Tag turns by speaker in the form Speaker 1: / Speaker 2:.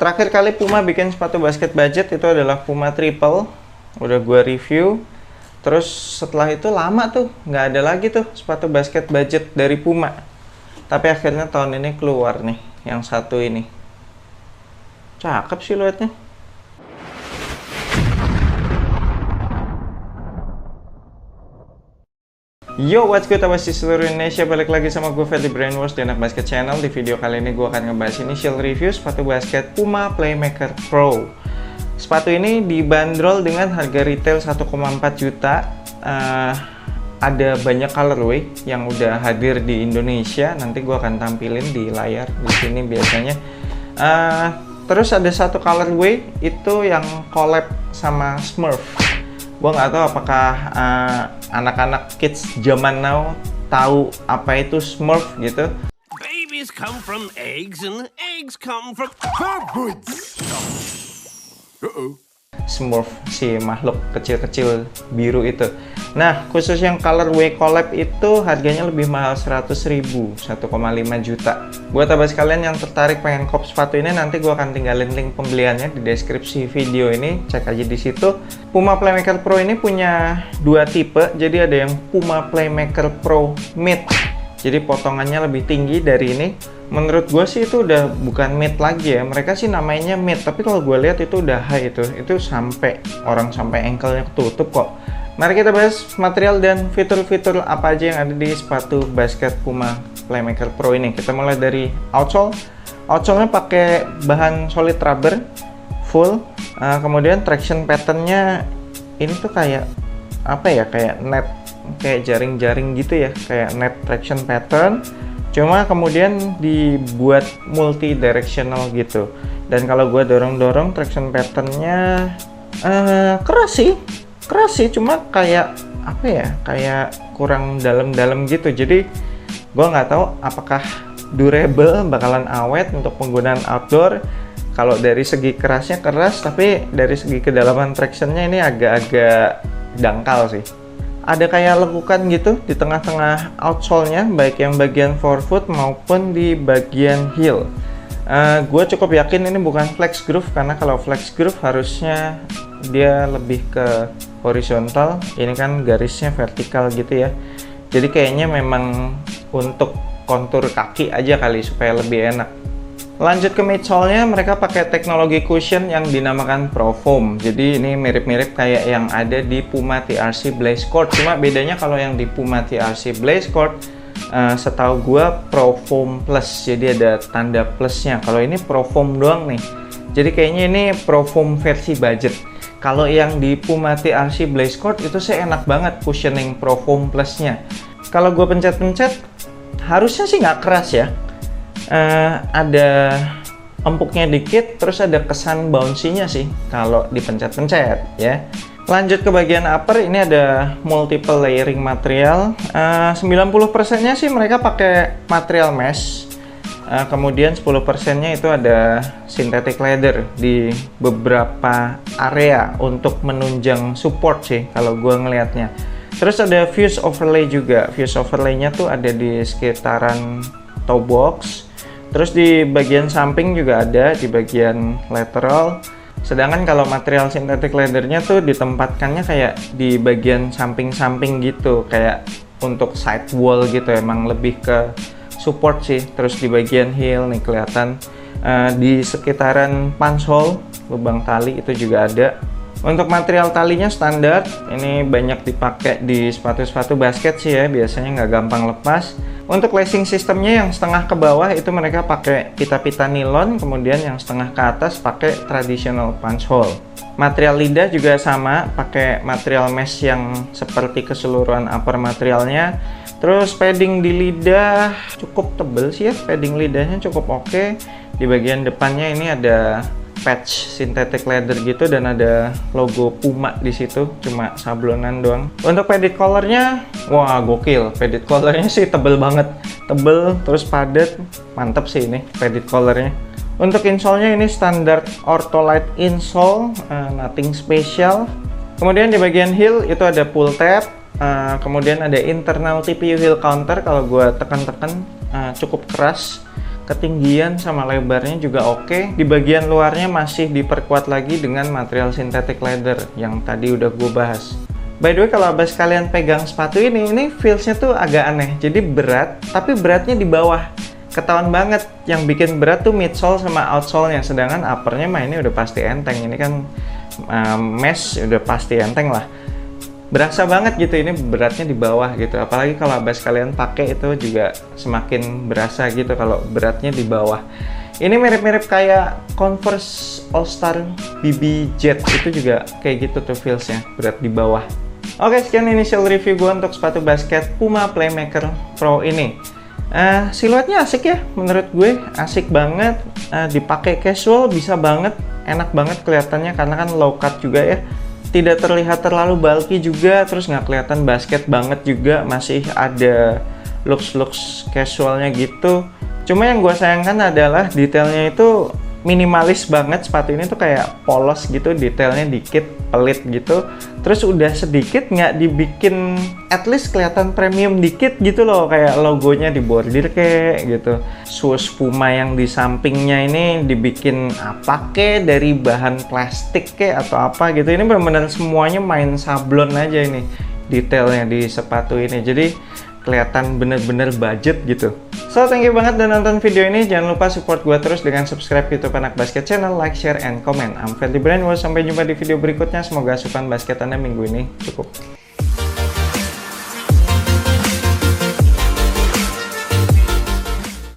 Speaker 1: Terakhir kali Puma bikin sepatu basket budget itu adalah Puma Triple, udah gue review. Terus setelah itu lama tuh nggak ada lagi tuh sepatu basket budget dari Puma. Tapi akhirnya tahun ini keluar nih yang satu ini. Cakep siluetnya. Yo, what's good abas di seluruh Indonesia, balik lagi sama gue Freddy Brainwash di Anak Basket Channel. Di video kali ini gue akan ngebahas initial review sepatu basket Puma Playmaker Pro. Sepatu ini dibanderol dengan harga retail 1,4 juta. Ada banyak colorway yang udah hadir di Indonesia. Nanti gue akan tampilin di layar di sini biasanya. Terus ada satu colorway itu yang collab sama Smurf. Gue nggak tahu apakah anak-anak kids zaman now tahu apa itu Smurf gitu.
Speaker 2: Babies come from eggs and eggs come from birds.
Speaker 1: Smurf, si makhluk kecil-kecil biru itu. Nah, khusus yang colorway collab itu harganya lebih mahal 100.000, 1,5 juta. Buat abas kalian yang tertarik pengen kop sepatu ini, nanti gue akan tinggalin link pembeliannya di deskripsi video ini. Cek aja di situ. Puma Playmaker Pro ini punya dua tipe. Jadi ada yang Puma Playmaker Pro Mid. Jadi potongannya lebih tinggi dari ini. Menurut gue sih itu udah bukan mid lagi ya. Mereka sih namanya mid, tapi kalau gue lihat itu udah high itu sampai orang sampai ankle-nya ketutup kok. Mari kita bahas material dan fitur-fitur apa aja yang ada di sepatu basket Puma Playmaker Pro ini. Kita mulai dari outsole. Outsole-nya pakai bahan solid rubber full. Kemudian traction pattern-nya ini tuh kayak apa ya? Kayak net, kayak jaring-jaring gitu ya, kayak net traction pattern. Cuma kemudian dibuat multi directional gitu. Dan kalau gue dorong-dorong traction patternnya keras sih, cuma kayak apa ya, kayak kurang dalam-dalam gitu. Jadi gue nggak tahu apakah durable, bakalan awet untuk penggunaan outdoor. Kalau dari segi kerasnya keras, tapi dari segi kedalaman tractionnya ini agak-agak dangkal sih. Ada kayak lekukan gitu di tengah-tengah outsole-nya, baik yang bagian forefoot maupun di bagian heel. Gue cukup yakin ini bukan flex groove, karena kalau flex groove harusnya dia lebih ke horizontal. Ini kan garisnya vertikal gitu ya. Jadi kayaknya memang untuk kontur kaki aja kali supaya lebih enak. Lanjut ke midsole-nya, mereka pakai teknologi cushion yang dinamakan Pro Foam. Jadi ini mirip-mirip kayak yang ada di Puma TRC Blaze Court. Cuma bedanya kalau yang di Puma TRC Blaze Court, setahu gua Pro Foam Plus. Jadi ada tanda plusnya. Kalau ini Pro Foam doang nih. Jadi kayaknya ini Pro Foam versi budget. Kalau yang di Puma TRC Blaze Court itu sih enak banget cushioning Pro Foam Plus-nya. Kalau gua pencet-pencet, harusnya sih nggak keras ya. Ada empuknya dikit, terus ada kesan bouncy-nya sih kalau dipencet-pencet ya. Lanjut ke bagian upper, ini ada multiple layering material. 90%-nya sih mereka pakai material mesh. Kemudian 10%-nya itu ada synthetic leather di beberapa area untuk menunjang support sih kalau gue ngelihatnya. Terus ada fuse overlay juga. Fuse overlay-nya tuh ada di sekitaran toe box. Terus di bagian samping juga ada, di bagian lateral. Sedangkan kalau material synthetic leather-nya tuh ditempatkannya kayak di bagian samping-samping gitu, kayak untuk side wall gitu, emang lebih ke support sih. Terus di bagian heel nih kelihatan di sekitaran punch hole, lubang tali itu juga ada. Untuk material talinya standar, ini banyak dipakai di sepatu-sepatu basket sih ya, biasanya nggak gampang lepas. Untuk lacing sistemnya yang setengah ke bawah itu mereka pakai pita-pita nilon, kemudian yang setengah ke atas pakai traditional punch hole. Material lidah juga sama, pakai material mesh yang seperti keseluruhan upper materialnya. Terus padding di lidah cukup tebel sih ya, padding lidahnya cukup oke. Di bagian depannya ini ada patch synthetic leather gitu dan ada logo Puma di situ, cuma sablonan doang. Untuk padded collarnya, wah gokil, padded collarnya sih tebel banget, tebel terus padat, mantep sih ini padded collarnya. Untuk insole-nya ini standar Ortholite insole, nothing special. Kemudian di bagian heel itu ada pull tab, kemudian ada internal TPU heel counter. Kalau gue tekan-tekan cukup keras. ketinggian sama lebarnya juga oke. Di bagian luarnya masih diperkuat lagi dengan material synthetic leather yang tadi udah gue bahas. By the way, kalau abas kalian pegang sepatu ini feelsnya tuh agak aneh. Jadi berat, tapi beratnya di bawah. Ketahuan banget, yang bikin berat tuh midsole sama outsole-nya. Sedangkan uppernya mah ini udah pasti enteng. Ini kan mesh, udah pasti enteng lah. Berasa banget gitu, ini beratnya di bawah gitu. Apalagi kalau abas kalian pakai itu juga semakin berasa gitu kalau beratnya di bawah. Ini mirip-mirip kayak Converse All Star BB Jet, itu juga kayak gitu tuh feelsnya, berat di bawah. Oke, sekian initial review gue untuk sepatu basket Puma Playmaker Pro ini. Siluetnya asik ya, menurut gue asik banget. Dipakai casual bisa banget, enak banget kelihatannya karena kan low cut juga ya. Tidak terlihat terlalu bulky juga, terus nggak kelihatan basket banget juga, masih ada looks casualnya gitu. Cuma yang gue sayangkan adalah detailnya itu minimalis banget. Sepatu ini tuh kayak polos gitu, detailnya dikit, pelit gitu. Terus udah sedikit nggak dibikin at least kelihatan premium dikit gitu loh, kayak logonya dibordir kayak gitu. Shoes Puma yang di sampingnya ini dibikin apa kek, dari bahan plastik kek atau apa gitu. Ini benar-benar semuanya main sablon aja ini detailnya di sepatu ini. Jadi kelihatan bener-bener budget gitu. So, thank you banget udah nonton video ini. Jangan lupa support gue terus dengan subscribe YouTube Anak Basket Channel, like, share, and comment. I'm Fadly Brainwash. Sampai jumpa di video berikutnya. Semoga asupan basket Anda minggu ini cukup.